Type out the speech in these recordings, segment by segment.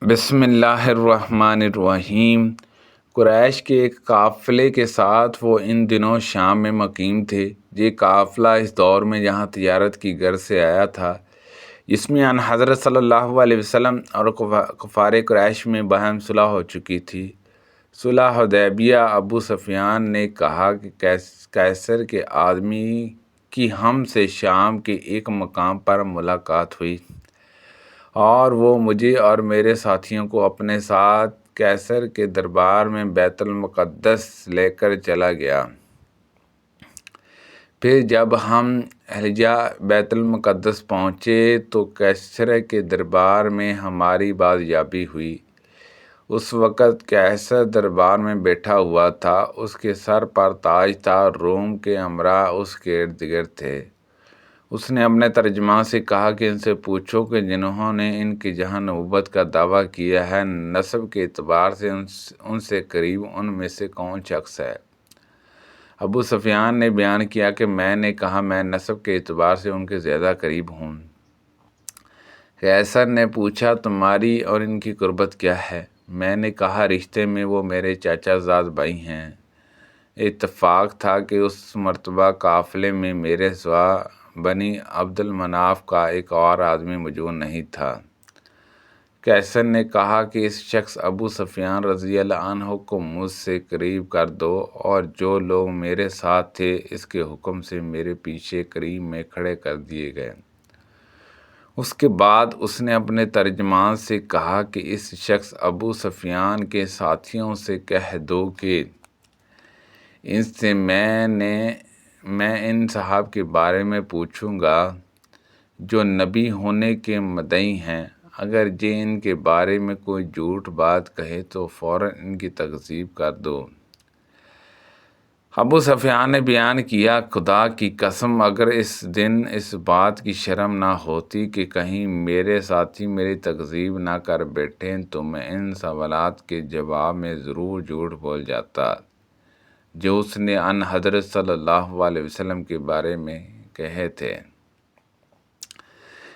بسم اللہ الرحمن الرحیم۔ قریش کے ایک قافلے کے ساتھ وہ ان دنوں شام میں مقیم تھے۔ یہ قافلہ اس دور میں جہاں تجارت کی غرض سے آیا تھا، جس میں ان حضرت صلی اللہ علیہ وسلم اور کفار قریش میں باہم صلح ہو چکی تھی۔ صلح حدیبیہ۔ ابو سفیان نے کہا کہ قیصر کے آدمی کی ہم سے شام کے ایک مقام پر ملاقات ہوئی اور وہ مجھے اور میرے ساتھیوں کو اپنے ساتھ قیصر کے دربار میں بیت المقدس لے کر چلا گیا۔ پھر جب ہم حجہ بیت المقدس پہنچے تو قیصر کے دربار میں ہماری بازیابی ہوئی۔ اس وقت قیصر دربار میں بیٹھا ہوا تھا، اس کے سر پر تاج تھا، روم کے امراء اس کے ارد گرد تھے۔ اس نے اپنے ترجمان سے کہا کہ ان سے پوچھو کہ جنہوں نے ان کی جہاں نبوت کا دعویٰ کیا ہے، نسب کے اعتبار سے ان سے قریب ان میں سے کون شخص ہے؟ ابو سفیان نے بیان کیا کہ میں نے کہا میں نسب کے اعتبار سے ان کے زیادہ قریب ہوں۔ قیصر نے پوچھا تمہاری اور ان کی قربت کیا ہے؟ میں نے کہا رشتے میں وہ میرے چاچا زاد بھائی ہیں۔ اتفاق تھا کہ اس مرتبہ قافلے میں میرے سوا بنی عبد المناف کا ایک اور آدمی موجود نہیں تھا۔ قیصر نے کہا کہ اس شخص ابو سفیان رضی اللہ عنہ کو مجھ سے قریب کر دو، اور جو لوگ میرے ساتھ تھے اس کے حکم سے میرے پیچھے قریب میں کھڑے کر دیے گئے۔ اس کے بعد اس نے اپنے ترجمان سے کہا کہ اس شخص ابو سفیان کے ساتھیوں سے کہہ دو کہ ان سے میں ان صحاب کے بارے میں پوچھوں گا جو نبی ہونے کے مدعی ہیں۔ اگر یہ ان کے بارے میں کوئی جھوٹ بات کہے تو فوراً ان کی تکذیب کر دو۔ ابو سفیان نے بیان کیا خدا کی قسم اگر اس دن اس بات کی شرم نہ ہوتی کہ کہیں میرے ساتھی میری تکذیب نہ کر بیٹھیں تو میں ان سوالات کے جواب میں ضرور جھوٹ بول جاتا جو اس نے ان حضرت صلی اللہ علیہ وسلم کے بارے میں کہے تھے،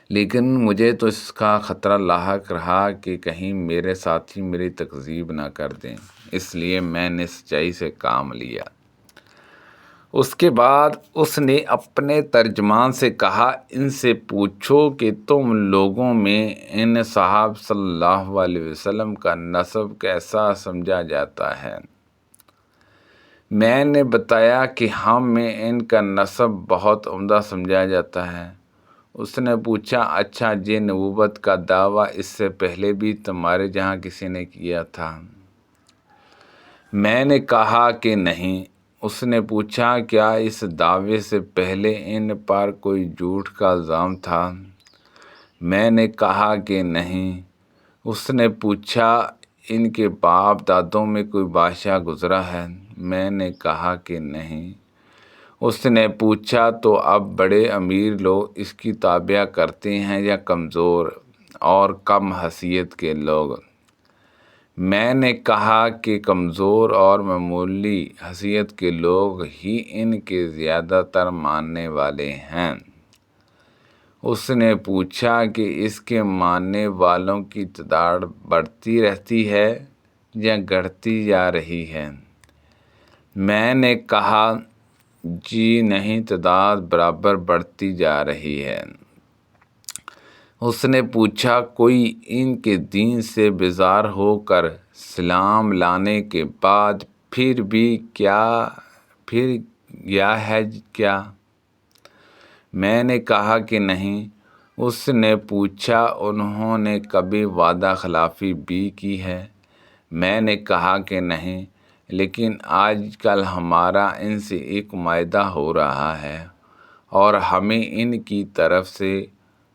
لیکن مجھے تو اس کا خطرہ لاحق رہا کہ کہیں میرے ساتھی میری تکذیب نہ کر دیں، اس لیے میں نے سچائی سے کام لیا۔ اس کے بعد اس نے اپنے ترجمان سے کہا ان سے پوچھو کہ تم لوگوں میں ان صحاب صلی اللہ علیہ وسلم کا نسب کیسا سمجھا جاتا ہے؟ میں نے بتایا کہ ہم میں ان کا نسب بہت عمدہ سمجھا جاتا ہے۔ اس نے پوچھا اچھا یہ نبوت کا دعویٰ اس سے پہلے بھی تمہارے جہاں کسی نے کیا تھا؟ میں نے کہا کہ نہیں۔ اس نے پوچھا کیا اس دعوے سے پہلے ان پر کوئی جھوٹ کا الزام تھا؟ میں نے کہا کہ نہیں۔ اس نے پوچھا ان کے باپ دادوں میں کوئی بادشاہ گزرا ہے؟ میں نے کہا کہ نہیں۔ اس نے پوچھا تو اب بڑے امیر لوگ اس کی تابع کرتے ہیں یا کمزور اور کم حیثیت کے لوگ؟ میں نے کہا کہ کمزور اور معمولی حیثیت کے لوگ ہی ان کے زیادہ تر ماننے والے ہیں۔ اس نے پوچھا کہ اس کے ماننے والوں کی تعداد بڑھتی رہتی ہے یا گھٹتی جا رہی ہے؟ میں نے کہا جی نہیں، تعداد برابر بڑھتی جا رہی ہے۔ اس نے پوچھا کوئی ان کے دین سے بیزار ہو کر اسلام لانے کے بعد پھر گیا ہے کیا؟ میں نے کہا کہ نہیں۔ اس نے پوچھا انہوں نے کبھی وعدہ خلافی بھی کی ہے؟ میں نے کہا کہ نہیں، لیکن آج کل ہمارا ان سے ایک معاہدہ ہو رہا ہے اور ہمیں ان کی طرف سے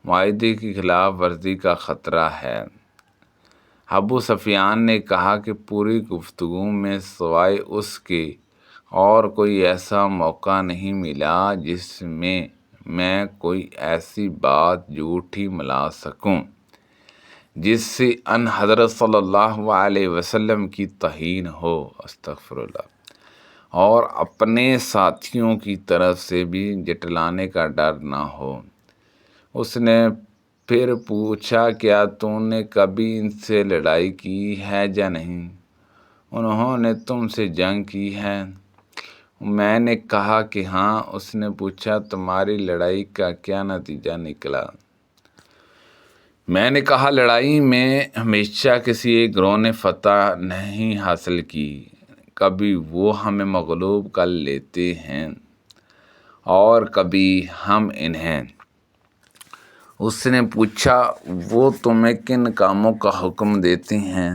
معاہدے کی خلاف ورزی کا خطرہ ہے۔ ابو سفیان نے کہا کہ پوری گفتگو میں سوائے اس کے اور کوئی ایسا موقع نہیں ملا جس میں میں کوئی ایسی بات جھوٹی ملا سکوں جس سے ان حضرت صلی اللہ علیہ وسلم کی توہین ہو، استغفر اللہ، اور اپنے ساتھیوں کی طرف سے بھی جھٹلانے کا ڈر نہ ہو۔ اس نے پھر پوچھا کیا تو نے کبھی ان سے لڑائی کی ہے یا نہیں؟ انہوں نے تم سے جنگ کی ہے؟ میں نے کہا کہ ہاں۔ اس نے پوچھا تمہاری لڑائی کا کیا نتیجہ نکلا؟ میں نے کہا لڑائی میں ہمیشہ کسی ایک گروہ نے فتح نہیں حاصل کی، کبھی وہ ہمیں مغلوب کر لیتے ہیں اور کبھی ہم انہیں۔ اس نے پوچھا وہ تمہیں کن کاموں کا حکم دیتے ہیں؟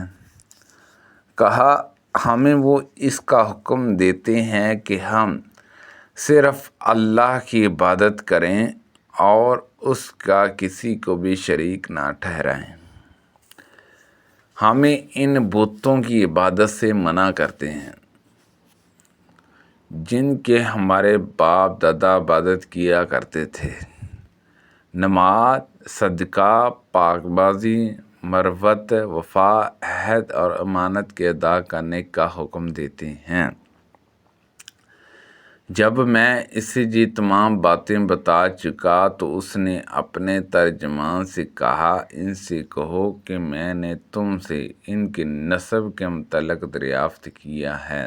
کہا ہمیں وہ اس کا حکم دیتے ہیں کہ ہم صرف اللہ کی عبادت کریں اور اس کا کسی کو بھی شریک نہ ٹھہرائیں۔ ہمیں ان بتوں کی عبادت سے منع کرتے ہیں جن کے ہمارے باپ دادا عبادت کیا کرتے تھے۔ نماز، صدقہ، پاک بازی، مروت، وفا، عہد اور امانت کے ادا کرنے کا حکم دیتے ہیں۔ جب میں اسے یہ تمام باتیں بتا چکا تو اس نے اپنے ترجمان سے کہا ان سے کہو کہ میں نے تم سے ان کے نسب کے متعلق دریافت کیا ہے،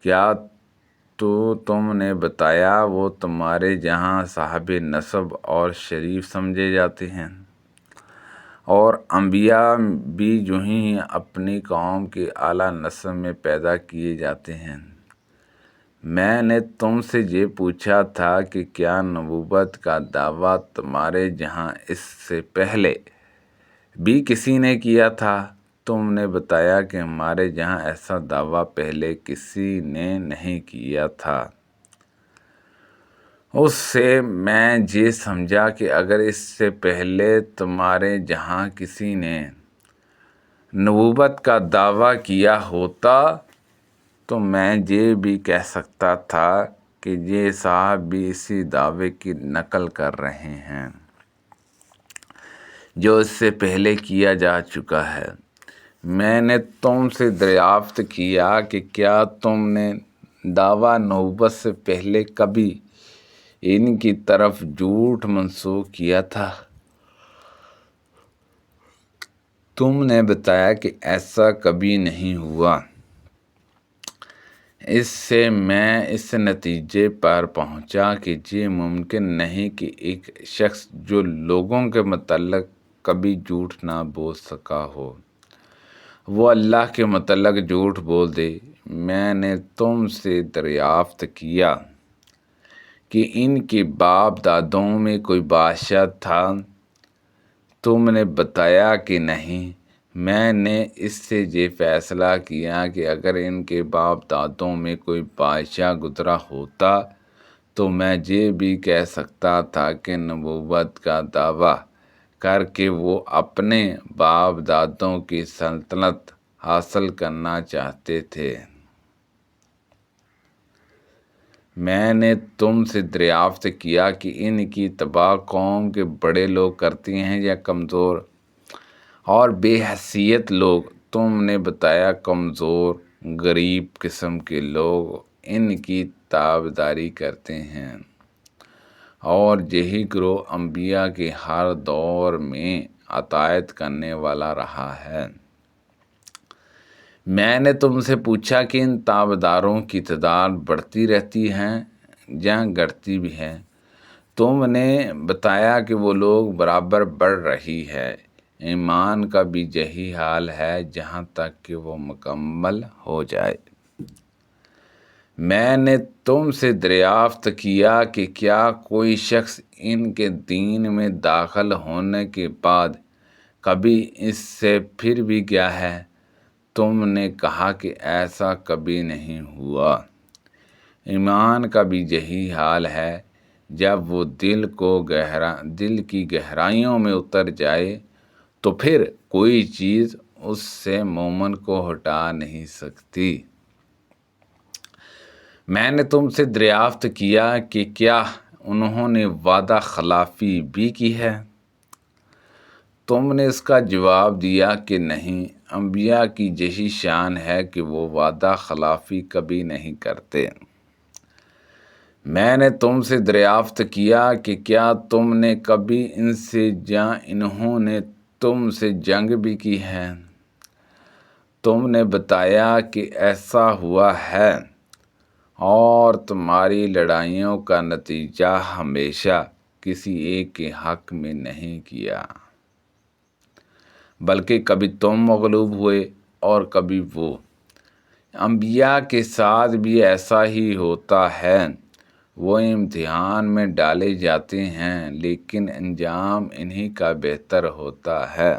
کیا تو تم نے بتایا وہ تمہارے جہاں صاحب نسب اور شریف سمجھے جاتے ہیں، اور انبیاء بھی جو ہی اپنی قوم کے اعلیٰ نسب میں پیدا کیے جاتے ہیں۔ میں نے تم سے یہ پوچھا تھا کہ کیا نبوت کا دعویٰ تمہارے جہاں اس سے پہلے بھی کسی نے کیا تھا؟ تم نے بتایا کہ ہمارے جہاں ایسا دعویٰ پہلے کسی نے نہیں کیا تھا۔ اس سے میں یہ سمجھا کہ اگر اس سے پہلے تمہارے جہاں کسی نے نبوت کا دعویٰ کیا ہوتا تو میں یہ بھی کہہ سکتا تھا کہ یہ صاحب بھی اسی دعوے کی نقل کر رہے ہیں جو اس سے پہلے کیا جا چکا ہے۔ میں نے تم سے دریافت کیا کہ کیا تم نے دعویٰ نبوت سے پہلے کبھی ان کی طرف جھوٹ منسوخ کیا تھا؟ تم نے بتایا کہ ایسا کبھی نہیں ہوا۔ اس سے میں اس نتیجے پر پہنچا کہ یہ ممکن نہیں کہ ایک شخص جو لوگوں کے متعلق کبھی جھوٹ نہ بول سکا ہو، وہ اللہ کے متعلق جھوٹ بول دے۔ میں نے تم سے دریافت کیا کہ ان کے باپ دادوں میں کوئی بادشاہ تھا؟ تم نے بتایا کہ نہیں۔ میں نے اس سے یہ فیصلہ کیا کہ اگر ان کے باپ دادوں میں کوئی بادشاہ گزرا ہوتا تو میں یہ بھی کہہ سکتا تھا کہ نبوت کا دعویٰ کر کے وہ اپنے باپ دادوں کی سلطنت حاصل کرنا چاہتے تھے۔ میں نے تم سے دریافت کیا کہ ان کی اتباع قوم کے بڑے لوگ کرتے ہیں یا کمزور اور بے حیثیت لوگ؟ تم نے بتایا کمزور، غریب قسم کے لوگ ان کی تابعداری کرتے ہیں، اور یہی گروہ انبیاء کے ہر دور میں اطاعت کرنے والا رہا ہے۔ میں نے تم سے پوچھا کہ ان تابعداروں کی تعداد بڑھتی رہتی ہے یا گھٹتی بھی ہے؟ تم نے بتایا کہ وہ لوگ برابر بڑھ رہی ہے۔ ایمان کا بھی یہی حال ہے جہاں تک کہ وہ مکمل ہو جائے۔ میں نے تم سے دریافت کیا کہ کیا کوئی شخص ان کے دین میں داخل ہونے کے بعد کبھی اس سے پھر بھی گیا ہے؟ تم نے کہا کہ ایسا کبھی نہیں ہوا۔ ایمان کا بھی یہی حال ہے، جب وہ دل کی گہرائیوں میں اتر جائے تو پھر کوئی چیز اس سے مومن کو ہٹا نہیں سکتی۔ میں نے تم سے دریافت کیا کہ کیا انہوں نے وعدہ خلافی بھی کی ہے؟ تم نے اس کا جواب دیا کہ نہیں۔ انبیاء کی یہی شان ہے کہ وہ وعدہ خلافی کبھی نہیں کرتے۔ میں نے تم سے دریافت کیا کہ کیا تم نے کبھی ان سے یا انہوں نے تم سے جنگ بھی کی ہے؟ تم نے بتایا کہ ایسا ہوا ہے، اور تمہاری لڑائیوں کا نتیجہ ہمیشہ کسی ایک کے حق میں نہیں کیا، بلکہ کبھی تم مغلوب ہوئے اور کبھی وہ۔ انبیاء کے ساتھ بھی ایسا ہی ہوتا ہے، وہ امتحان میں ڈالے جاتے ہیں لیکن انجام انہی کا بہتر ہوتا ہے۔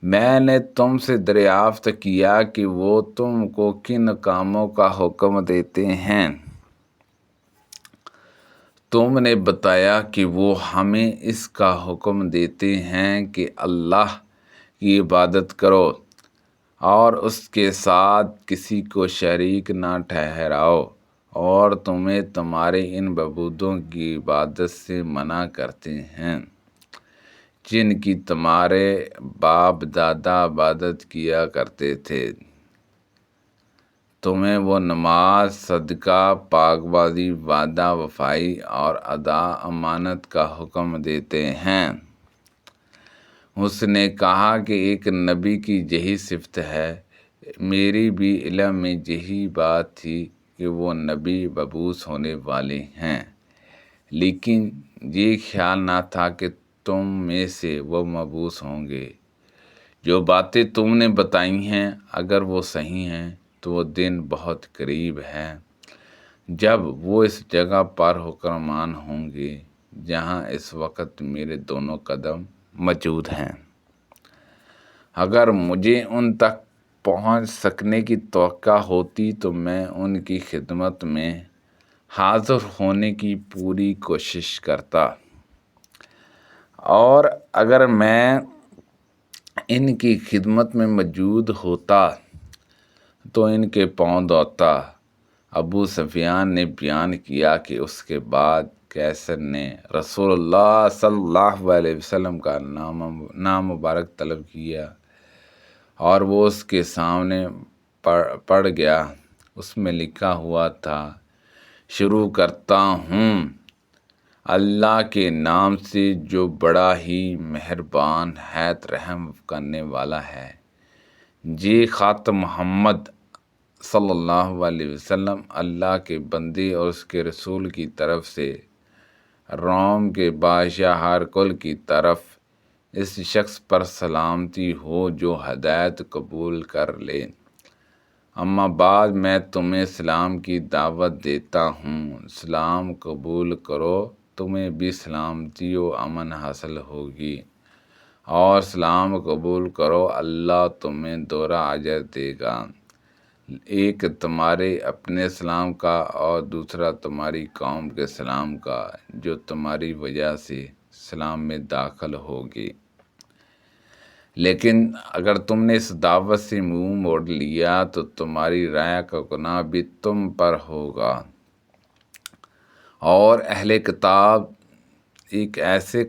میں نے تم سے دریافت کیا کہ وہ تم کو کن کاموں کا حکم دیتے ہیں؟ تم نے بتایا کہ وہ ہمیں اس کا حکم دیتے ہیں کہ اللہ کی عبادت کرو اور اس کے ساتھ کسی کو شریک نہ ٹھہراؤ، اور تمہیں تمہارے ان معبودوں کی عبادت سے منع کرتے ہیں جن کی تمہارے باپ دادا عبادت کیا کرتے تھے۔ تمہیں وہ نماز، صدقہ، پاک بازی، وعدہ وفائی اور اداء امانت کا حکم دیتے ہیں۔ اس نے کہا کہ ایک نبی کی یہی صفت ہے، میری بھی علم میں یہی بات تھی کہ وہ نبی مبعوث ہونے والے ہیں، لیکن یہ خیال نہ تھا کہ تم میں سے وہ مبعوث ہوں گے۔ جو باتیں تم نے بتائی ہیں اگر وہ صحیح ہیں تو وہ دن بہت قریب ہے جب وہ اس جگہ پر حکمران ہوں گے جہاں اس وقت میرے دونوں قدم موجود ہیں۔ اگر مجھے ان تک پہنچ سکنے کی توقع ہوتی تو میں ان کی خدمت میں حاضر ہونے کی پوری کوشش کرتا، اور اگر میں ان کی خدمت میں موجود ہوتا تو ان کے پاؤں دھوتا۔ ابو سفیان نے بیان کیا کہ اس کے بعد قیصر نے رسول اللہ صلی اللہ علیہ وسلم کا نام مبارک طلب کیا، اور وہ اس کے سامنے پڑ گیا۔ اس میں لکھا ہوا تھا، شروع کرتا ہوں اللہ کے نام سے جو بڑا ہی مہربان ہے، رحم کرنے والا ہے۔ جی خط محمد صلی اللہ علیہ وسلم اللہ کے بندے اور اس کے رسول کی طرف سے روم کے بادشاہ ہرقل کی طرف اس شخص پر سلامتی ہو جو ہدایت قبول کر لے۔ اما بعد میں تمہیں اسلام کی دعوت دیتا ہوں، اسلام قبول کرو، تمہیں بھی سلامتی و امن حاصل ہوگی، اور اسلام قبول کرو اللہ تمہیں دوہرا اجر دے گا، ایک تمہارے اپنے اسلام کا اور دوسرا تمہاری قوم کے اسلام کا جو تمہاری وجہ سے اسلام میں داخل ہوگی۔ لیکن اگر تم نے اس دعوت سے منہ موڑ لیا تو تمہاری رائے کا گناہ بھی تم پر ہوگا، اور اہل کتاب ایک ایسے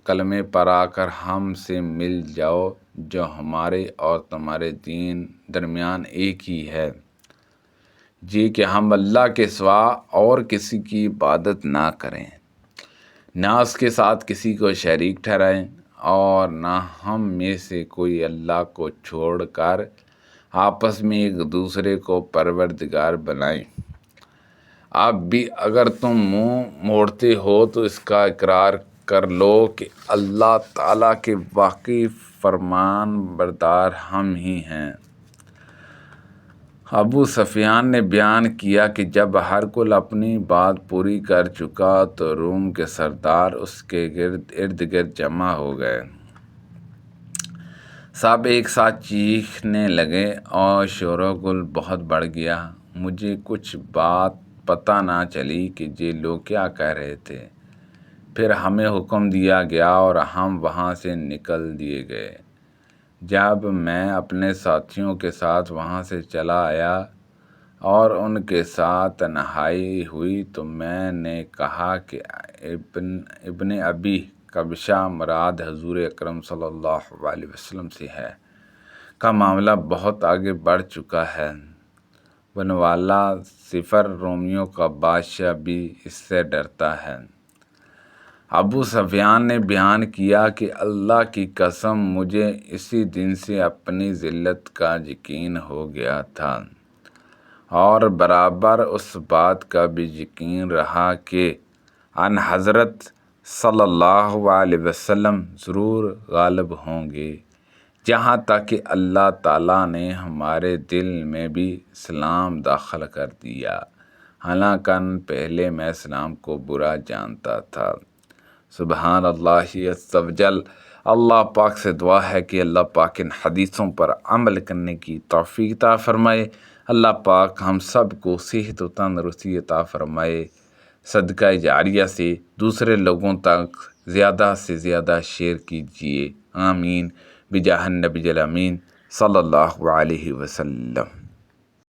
کلمے پر آ کر ہم سے مل جاؤ جو ہمارے اور تمہارے دین درمیان ایک ہی ہے، جی کہ ہم اللہ کے سوا اور کسی کی عبادت نہ کریں، نہ اس کے ساتھ کسی کو شریک ٹھہرائیں، اور نہ ہم میں سے کوئی اللہ کو چھوڑ کر آپس میں ایک دوسرے کو پروردگار بنائیں۔ اب بھی اگر تم منہ موڑتے ہو تو اس کا اقرار کر لو کہ اللہ تعالیٰ کے واقعی فرمان بردار ہم ہی ہیں۔ ابو سفیان نے بیان کیا کہ جب ہرقل اپنی بات پوری کر چکا تو روم کے سردار اس کے ارد گرد جمع ہو گئے۔ سب ایک ساتھ چیخنے لگے اور شور و غل بہت بڑھ گیا۔ مجھے کچھ بات پتہ نہ چلی کہ یہ لوگ کیا کہہ رہے تھے۔ پھر ہمیں حکم دیا گیا اور ہم وہاں سے نکل دیے گئے۔ جب میں اپنے ساتھیوں کے ساتھ وہاں سے چلا آیا اور ان کے ساتھ تنہائی ہوئی تو میں نے کہا کہ ابن ابی کبشہ مراد حضور اکرم صلی اللہ علیہ وسلم سے ہے، کا معاملہ بہت آگے بڑھ چکا ہے۔ بنوالا صفر رومیوں کا بادشاہ بھی اس سے ڈرتا ہے۔ ابو سفیان نے بیان کیا کہ اللہ کی قسم مجھے اسی دن سے اپنی ذلت کا یقین ہو گیا تھا، اور برابر اس بات کا بھی یقین رہا کہ ان حضرت صلی اللہ علیہ وسلم ضرور غالب ہوں گے، جہاں تک کہ اللہ تعالیٰ نے ہمارے دل میں بھی اسلام داخل کر دیا، حالانکہ پہلے میں اسلام کو برا جانتا تھا۔ سبحان اللہ عز و جل۔ اللہ پاک سے دعا ہے کہ اللہ پاک ان حدیثوں پر عمل کرنے کی توفیق عطا فرمائے۔ اللہ پاک ہم سب کو صحت و تندرستی عطا فرمائے، صدقہ جاریہ سے دوسرے لوگوں تک زیادہ سے زیادہ شیئر کیجیے، آمین بجاہ النبی الامین صلی اللہ علیہ وسلم۔